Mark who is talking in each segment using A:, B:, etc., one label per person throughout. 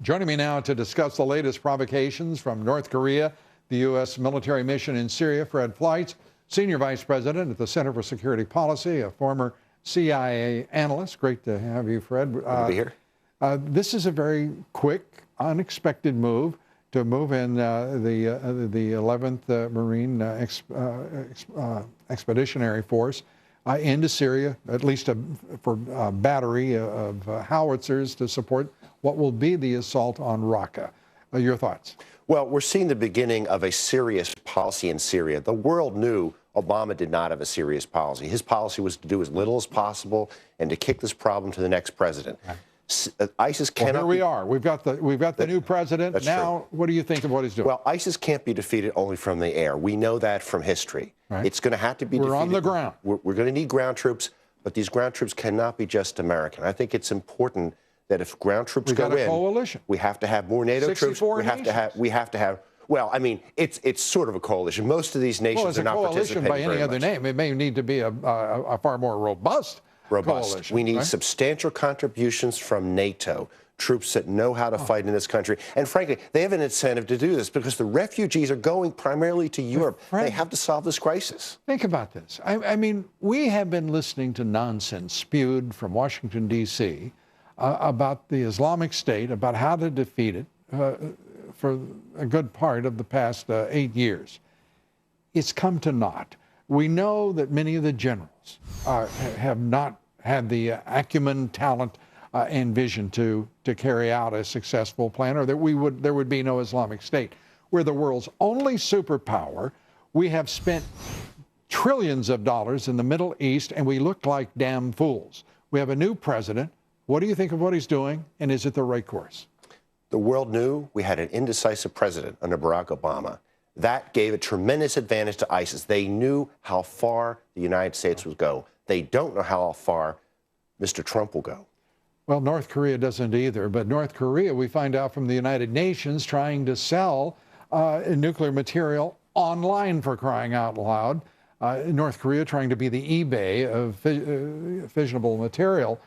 A: Joining me now to discuss the latest provocations from North Korea, the U.S. military mission in Syria, Fred Fleitz, Senior Vice President at the Center for Security Policy, a former CIA analyst. Great to have you, Fred.
B: Good to be here.
A: This is a very quick, unexpected move to move in the 11th Marine Expeditionary Force into Syria, at least for a battery of howitzers to support what will be the assault on Raqqa. Your thoughts?
B: Well, we're seeing the beginning of a serious policy in Syria. The world knew Obama did not have a serious policy. His policy was to do as little as possible and to kick this problem to the next president. ISIS cannot.
A: Well, here we are. We've got the new president.
B: That's
A: now,
B: true.
A: What do you think of what he's doing?
B: Well, ISIS can't be defeated only from the air. We know that from history.
A: Right.
B: It's going to have to be defeated.
A: We're on the ground.
B: We're going to need ground troops, but these ground troops cannot be just American. I think it's important that if ground troops go in,
A: we've got a coalition.
B: We have to have more NATO troops. We have to have. Well, I mean, it's sort of a coalition. Most of these nations are not participating very much.
A: Well, it's a coalition by any other name. It may need to be a far more robust coalition.
B: We need
A: right?
B: substantial contributions from NATO, troops that know how to fight in this country. And frankly, they have an incentive to do this because the refugees are going primarily to Europe. They have to solve this crisis.
A: Think about this. I mean, we have been listening to nonsense spewed from Washington, D.C. About the Islamic State, about how to defeat it for a good part of the past 8 years. It's come to naught. We know that many of the generals have not had the acumen, talent, and vision to carry out a successful plan, or that there would be no Islamic State. We're the world's only superpower. We have spent trillions of dollars in the Middle East, and we look like damn fools. We have a new president. What do you think of what he's doing, and is it the right course?
B: The world knew we had an indecisive president under Barack Obama. That gave a tremendous advantage to ISIS. They knew how far the United States would go. They don't know how far Mr. Trump will go.
A: Well, North Korea doesn't either. But North Korea, we find out from the United Nations, trying to sell nuclear material online, for crying out loud. North Korea trying to be the eBay of fissionable material.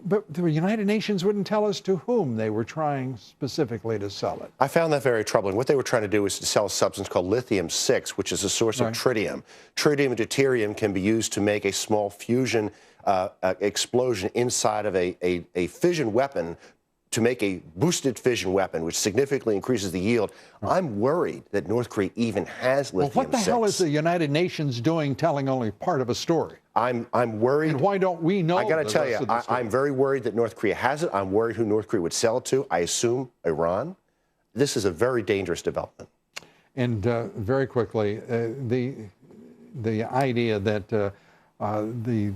A: But the United Nations wouldn't tell us to whom they were trying specifically to sell it.
B: I found that very troubling. What they were trying to do was to sell a substance called lithium-6, which is a source of tritium. Tritium and deuterium can be used to make a small fusion explosion inside of a fission weapon, to make a boosted fission weapon, which significantly increases the yield. I'm worried that North Korea even has lithium-6.
A: Well, what the hell is the United Nations doing telling only part of a story?
B: I'm worried.
A: And why don't we know?
B: I got to tell you, I'm very worried that North Korea has it. I'm worried who North Korea would sell it to. I assume Iran. This is a very dangerous development. And
A: very quickly, the idea that the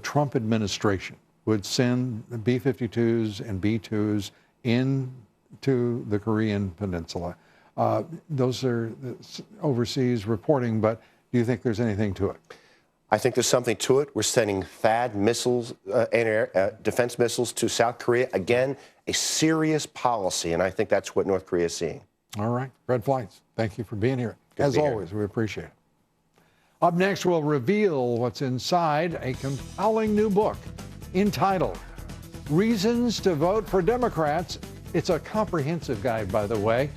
A: Trump administration would send B52s and B2s into the Korean Peninsula. Those are overseas reporting, but do you think there's anything to it?
B: I think there's something to it. We're sending THAAD missiles, defense missiles to South Korea. Again, a serious policy, and I think that's what North Korea is seeing.
A: All right. Fred Fleitz, thank you for being here. As always, we appreciate it. Up next, we'll reveal what's inside a compelling new book entitled Reasons to Vote for Democrats. It's a comprehensive guide, by the way.